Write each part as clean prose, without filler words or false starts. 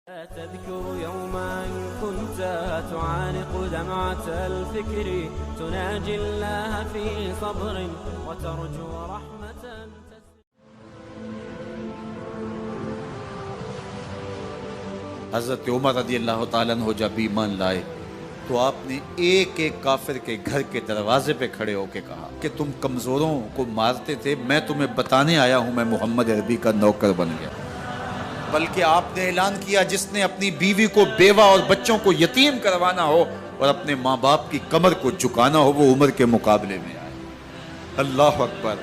تذكر يوما كنت تعانق دمعة الفكر تناجي الله في صبر وترجو رحمة. حضرت عمر رضی اللہ تعالیٰ عنہ جب ایمان لائے تو آپ نے ایک ایک کافر کے گھر کے دروازے پہ کھڑے ہو کے کہا کہ تم کمزوروں کو مارتے تھے، میں تمہیں بتانے آیا ہوں میں محمد عربی کا نوکر بن گیا۔ بلکہ آپ نے اعلان کیا جس نے اپنی بیوی کو بیوہ اور بچوں کو یتیم کروانا ہو اور اپنے ماں باپ کی کمر کو جھکانا ہو وہ عمر کے مقابلے میں آئے۔ اللہ اکبر۔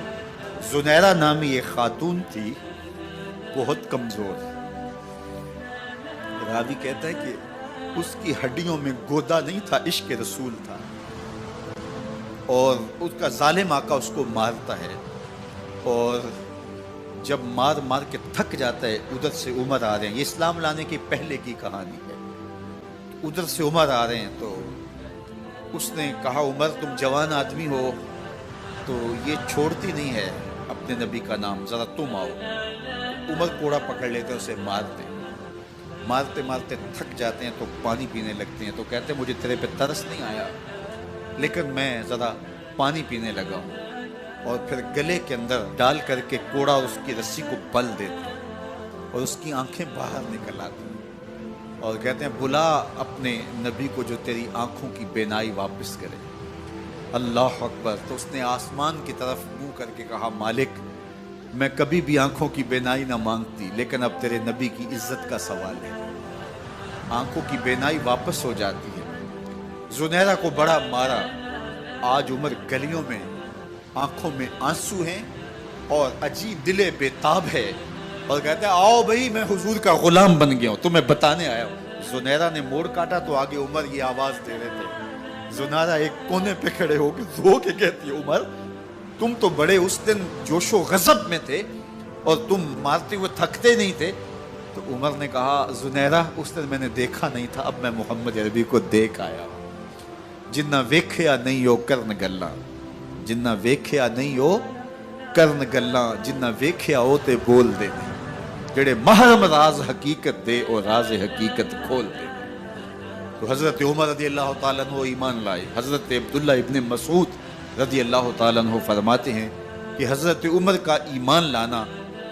زنیرہ نامی ایک خاتون تھی، بہت کمزور، راوی کہتا ہے کہ اس کی ہڈیوں میں گودا نہیں تھا، عشق رسول تھا، اور اس کا ظالم آقا اس کو مارتا ہے، اور جب مار مار کے تھک جاتا ہے ادھر سے عمر آ رہے ہیں، یہ اسلام لانے کی پہلے کی کہانی ہے، ادھر سے عمر آ رہے ہیں تو اس نے کہا عمر تم جوان آدمی ہو تو یہ چھوڑتی نہیں ہے اپنے نبی کا نام، ذرا تم آؤ۔ عمر کوڑا پکڑ لیتے اسے مارتے مارتے مارتے تھک جاتے ہیں تو پانی پینے لگتے ہیں، تو کہتے ہیں مجھے تیرے پہ ترس نہیں آیا لیکن میں ذرا پانی پینے لگا ہوں، اور پھر گلے کے اندر ڈال کر کے کوڑا اس کی رسی کو پل دیتے ہیں اور اس کی آنکھیں باہر نکل آتی ہیں اور کہتے ہیں بلا اپنے نبی کو جو تیری آنکھوں کی بینائی واپس کرے۔ اللہ اکبر۔ تو اس نے آسمان کی طرف منہ کر کے کہا مالک میں کبھی بھی آنکھوں کی بینائی نہ مانگتی لیکن اب تیرے نبی کی عزت کا سوال ہے۔ آنکھوں کی بینائی واپس ہو جاتی ہے۔ زنیرہ کو بڑا مارا، آج عمر گلیوں میں آنکھوں میں آنسو ہیں اور عجیب دل بے تاب ہے، اور کہتے ہیں آؤ بھئی میں حضور کا غلام بن گیا ہوں، تمہیں بتانے آیا ہوں۔ زنیرہ نے موڑ کاٹا تو آگے عمر یہ آواز دے رہے تھے۔ زنیرہ ایک کونے پہ کھڑے ہو کے رو کے کہتی ہے عمر تم تو بڑے اس دن جوش و غضب میں تھے اور تم مارتے ہوئے تھکتے نہیں تھے۔ تو عمر نے کہا زنیرہ اس دن میں نے دیکھا نہیں تھا، اب میں محمد عربی کو دیکھ آیا ہوں۔ جنہ ویکھیا نہیں ہو کرن گلاں، جنہ ویکھیا نہیں ہو کرن گلاں، جنہ ویکھیا ہو تے بول دے، جڑے محرم راز حقیقت دے اور راز حقیقت کھول دے۔ تو حضرت عمر رضی اللہ تعالیٰ عنہ ایمان لائے۔ حضرت عبداللہ ابن مسعود رضی اللہ تعالیٰ عنہ فرماتے ہیں کہ حضرت عمر کا ایمان لانا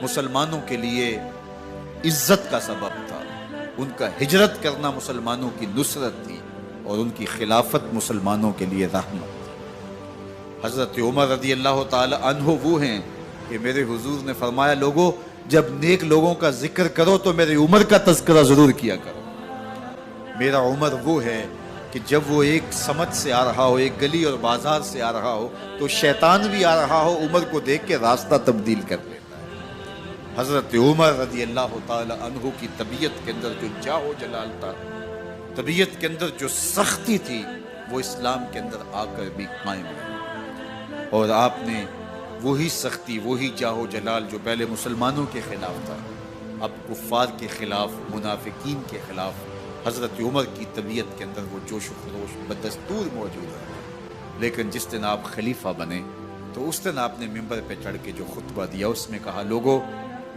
مسلمانوں کے لیے عزت کا سبب تھا، ان کا ہجرت کرنا مسلمانوں کی نصرت تھی اور ان کی خلافت مسلمانوں کے لیے رحمت تھی۔ حضرت عمر رضی اللہ تعالی عنہ وہ ہیں کہ میرے حضور نے فرمایا لوگوں جب نیک لوگوں کا ذکر کرو تو میرے عمر کا تذکرہ ضرور کیا کرو۔ میرا عمر وہ ہے کہ جب وہ ایک سمت سے آ رہا ہو، ایک گلی اور بازار سے آ رہا ہو تو شیطان بھی آ رہا ہو عمر کو دیکھ کے راستہ تبدیل کر لیتا ہے۔ حضرت عمر رضی اللہ تعالی عنہ کی طبیعت کے اندر جو جاہ و جلال تھا، طبیعت کے اندر جو سختی تھی، وہ اسلام کے اندر آ کر بھی قائم رہی، اور آپ نے وہی سختی، وہی جاہ و جلال جو پہلے مسلمانوں کے خلاف تھا اب کفار کے خلاف، منافقین کے خلاف حضرت عمر کی طبیعت کے اندر وہ جوش و خروش بدستور موجود ہے۔ لیکن جس دن آپ خلیفہ بنے تو اس دن آپ نے ممبر پہ چڑھ کے جو خطبہ دیا اس میں کہا لوگوں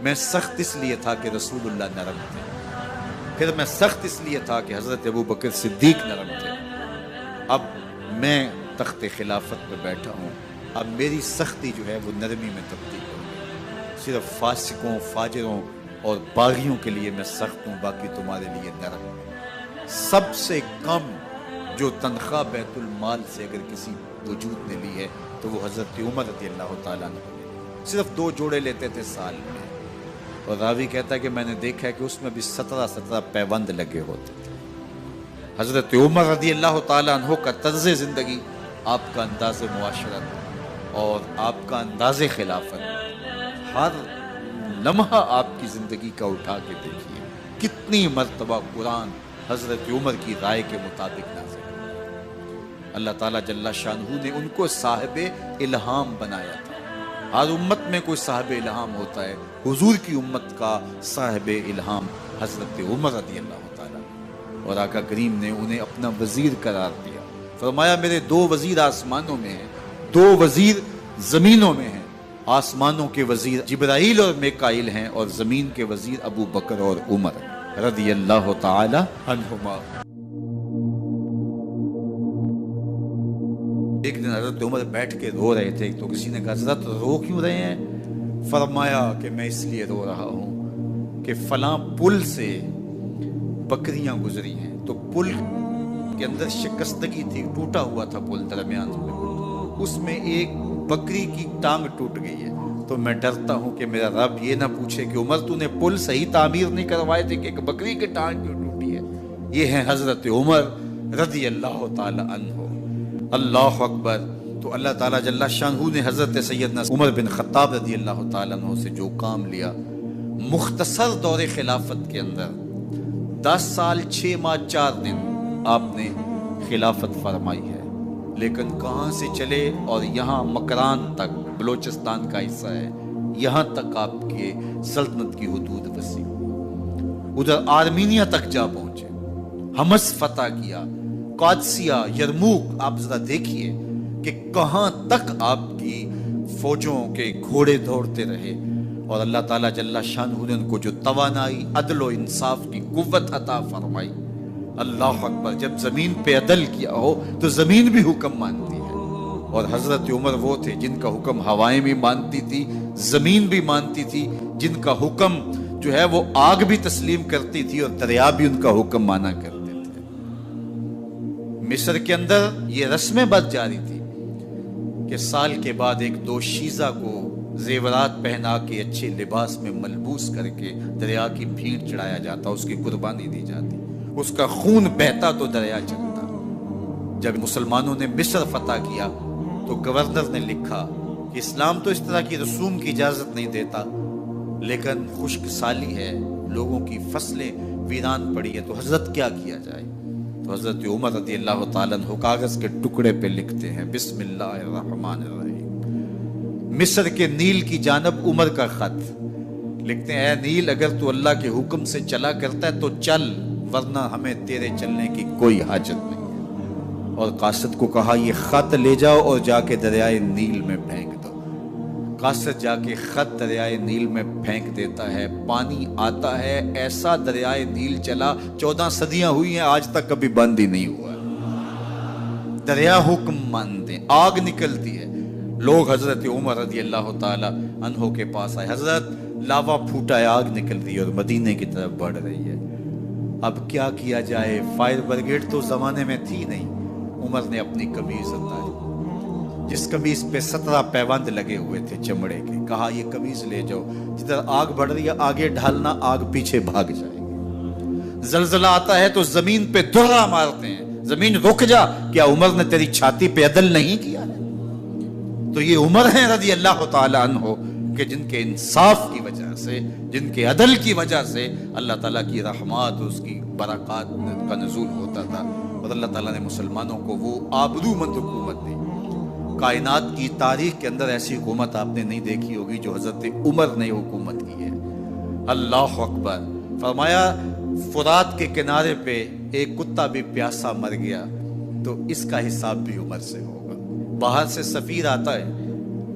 میں سخت اس لیے تھا کہ رسول اللہ نرم تھے، پھر میں سخت اس لیے تھا کہ حضرت ابو بکر صدیق نرم تھے، اب میں تخت خلافت پہ بیٹھا ہوں، اب میری سختی جو ہے وہ نرمی میں تبدیل ہو گئی، صرف فاسقوں، فاجروں اور باغیوں کے لیے میں سخت ہوں، باقی تمہارے لیے نرم ہوں۔ سب سے کم جو تنخواہ بیت المال سے اگر کسی وجود نے لی ہے تو وہ حضرت عمر رضی اللہ تعالیٰ عنہ نے صرف 2 جوڑے لیتے تھے سال میں، اور راوی کہتا ہے کہ میں نے دیکھا ہے کہ اس میں بھی 17 پیوند لگے ہوتے تھے۔ حضرت عمر رضی اللہ تعالیٰ عنہ کا طرز زندگی، آپ کا انداز معاشرت اور آپ کا انداز خلافت، ہر لمحہ آپ کی زندگی کا اٹھا کے دیکھیے کتنی مرتبہ قرآن حضرت عمر کی رائے کے مطابق نازل ہے۔ اللہ تعالیٰ جل شانہ نے ان کو صاحب الہام بنایا تھا۔ ہر امت میں کوئی صاحب الہام ہوتا ہے، حضور کی امت کا صاحب الہام حضرت عمر رضی اللہ تعالیٰ، اور آقا کریم نے انہیں اپنا وزیر قرار دیا۔ فرمایا میرے 2 وزیر آسمانوں میں ہیں، 2 وزیر زمینوں میں ہیں۔ آسمانوں کے وزیر جبرائیل اور میکائیل ہیں اور زمین کے وزیر ابو بکر اور عمر ہیں۔ رضی اللہ تعالی عنہما۔ ایک دن حضرت عمر بیٹھ کے رو رہے تھے، تو کسی نے کہا حضرت رو کیوں رہے ہیں؟ فرمایا کہ میں اس لیے رو رہا ہوں کہ فلاں پل سے بکریاں گزری ہیں، تو پل کے اندر شکستگی تھی، ٹوٹا ہوا تھا پل درمیان میں، اس میں ایک بکری کی ٹانگ ٹوٹ گئی ہے، تو میں ڈرتا ہوں کہ میرا رب یہ نہ پوچھے کہ عمر تو نے پل صحیح تعمیر نہیں کروائے تھے کہ ایک بکری کی ٹانگ کیوں ٹوٹی ہے۔ یہ ہیں حضرت عمر رضی اللہ تعالی عنہ۔ اللہ اکبر۔ تو اللہ تعالیٰ جل شانہ نے حضرت سیدنا عمر بن خطاب رضی اللہ تعالیٰ عنہ سے جو کام لیا، مختصر دور خلافت کے اندر 10 سال 6 ماہ 4 دن آپ نے خلافت فرمائی ہے، لیکن کہاں سے چلے اور یہاں مکران تک، بلوچستان کا حصہ ہے، یہاں تک آپ کے سلطنت کی حدود وسیع، ادھر آرمینیا تک جا پہنچے، حمص فتح کیا، قادسیہ، یرموک۔ آپ ذرا دیکھیے کہ کہاں تک آپ کی فوجوں کے گھوڑے دوڑتے رہے، اور اللہ تعالیٰ جل شانہ نے ان کو جو توانائی، عدل و انصاف کی قوت عطا فرمائی۔ اللہ اکبر۔ جب زمین پہ عدل کیا ہو تو زمین بھی حکم مانتی ہے، اور حضرت عمر وہ تھے جن کا حکم ہوائیں بھی مانتی تھی، زمین بھی مانتی تھی، جن کا حکم جو ہے وہ آگ بھی تسلیم کرتی تھی اور دریا بھی ان کا حکم مانا کرتے تھے۔ مصر کے اندر یہ رسمیں بد جاری تھی کہ سال کے بعد ایک دوشیزہ کو زیورات پہنا کے اچھے لباس میں ملبوس کر کے دریا کی بھیڑ چڑھایا جاتا، اس کی قربانی دی جاتی، اس کا خون بہتا تو دریا چلتا۔ جب مسلمانوں نے مصر فتح کیا تو گورنر نے لکھا کہ اسلام تو اس طرح کی رسوم کی اجازت نہیں دیتا، لیکن خشک سالی ہے، لوگوں کی فصلیں ویران پڑی ہے، تو حضرت کیا کیا جائے؟ تو حضرت عمر رضی اللہ تعالیٰ عنہ کاغذ کے ٹکڑے پہ لکھتے ہیں بسم اللہ الرحمن الرحیم، مصر کے نیل کی جانب عمر کا خط لکھتے ہیں، اے نیل اگر تو اللہ کے حکم سے چلا کرتا ہے تو چل، ورنہ ہمیں تیرے چلنے کی کوئی حاجت نہیں ہے۔ اور قاصد کو کہا یہ خط لے جاؤ اور جا کے دریائے نیل میں پھینک دو۔ قاصد جا کے خط دریائے نیل میں پھینک دیتا ہے، پانی آتا ہے، ایسا دریائے نیل چلا، 14 صدیاں ہوئی ہیں آج تک کبھی بند ہی نہیں ہوا۔ دریا حکم مانتے، آگ نکلتی ہے۔ لوگ حضرت عمر رضی اللہ تعالی عنہ کے پاس آئے، حضرت لاوا پھوٹا ہے، آگ نکل رہی ہے اور مدینے کی طرف بڑھ رہی ہے، اب کیا کیا جائے؟ فائر بریگیڈ تو زمانے میں تھی نہیں۔ عمر نے اپنی قمیض اتاری، جس قمیض پہ 17 پیوند لگے ہوئے تھے چمڑے کے، کہا یہ قمیض لے جاؤ، جدھر آگ بڑھ رہی ہے آگے ڈھالنا، آگ پیچھے بھاگ جائے گی۔ زلزلہ آتا ہے تو زمین پہ دھرا مارتے ہیں، زمین رک جا، کیا عمر نے تیری چھاتی پہ عدل نہیں کیا ہے؟ تو یہ عمر ہیں رضی اللہ تعالی عنہ کہ جن کے انصاف کی وجہ سے، جن کے عدل کی وجہ سے اللہ تعالیٰ کی رحمات، اس کی برکات کا نزول ہوتا تھا، اور اللہ تعالیٰ نے مسلمانوں کو وہ آبرومند حکومت دی۔ کائنات کی تاریخ کے اندر ایسی حکومت آپ نے نہیں دیکھی ہوگی جو حضرت عمر نے حکومت کی ہے۔ اللہ اکبر۔ فرمایا فرات کے کنارے پہ ایک کتا بھی پیاسا مر گیا تو اس کا حساب بھی عمر سے ہوگا۔ باہر سے سفیر آتا ہے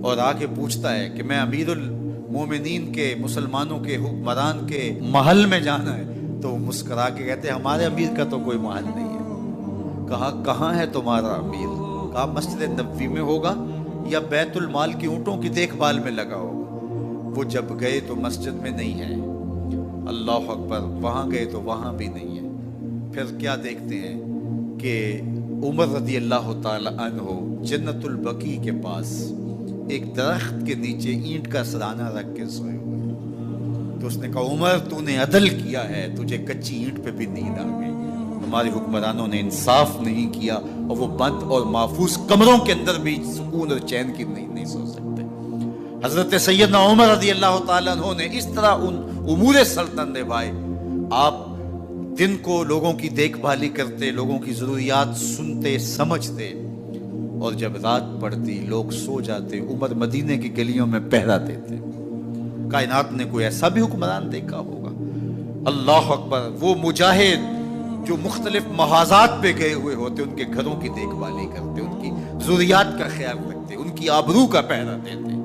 اور آ کے پوچھتا ہے کہ میں امیر المومنین کے، مسلمانوں کے حکمران کے محل میں جانا ہے، تو وہ مسکرا کے کہتے ہیں ہمارے امیر کا تو کوئی محل نہیں ہے۔ کہا کہاں ہے تمہارا امیر؟ کہا مسجد نبوی میں ہوگا یا بیت المال کی اونٹوں کی دیکھ بھال میں لگا ہوگا۔ وہ جب گئے تو مسجد میں نہیں ہے، اللہ اکبر، وہاں گئے تو وہاں بھی نہیں ہے۔ پھر کیا دیکھتے ہیں کہ عمر رضی اللہ تعالی عنہ جنت البقیع کے پاس ایک درخت کے نیچے اینٹ کا سرانہ رکھ کے سوئے ہوئے، تو اس نے کہا عمر تو نے عدل کیا ہے، تجھے کچی اینٹ پہ بھی نیند آ گئی، ہمارے حکمرانوں نے انصاف نہیں کیا، اور وہ بند اور محفوظ کمروں کے اندر بھی سکون اور چین کی نہیں سو سکتے۔ حضرت سیدنا عمر رضی اللہ تعالیٰ عنہ نے اس طرح ان امور سلطنت نبھائے۔ آپ دن کو لوگوں کی دیکھ بھالی کرتے، لوگوں کی ضروریات سنتے سمجھتے، اور جب رات پڑتی لوگ سو جاتے، عمر مدینے کی گلیوں میں پہرا دیتے۔ کائنات نے کوئی ایسا بھی حکمران دیکھا ہوگا؟ اللہ اکبر۔ وہ مجاہد جو مختلف محاذات پہ گئے ہوئے ہوتے، ان کے گھروں کی دیکھ بھالی کرتے، ان کی ضروریات کا خیال رکھتے، ان کی آبرو کا پہرا دیتے۔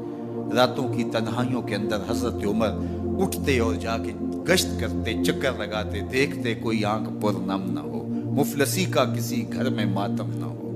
راتوں کی تنہائیوں کے اندر حضرت عمر اٹھتے اور جا کے گشت کرتے، چکر لگاتے، دیکھتے کوئی آنکھ پر نم نہ ہو، مفلسی کا کسی گھر میں ماتم نہ ہو۔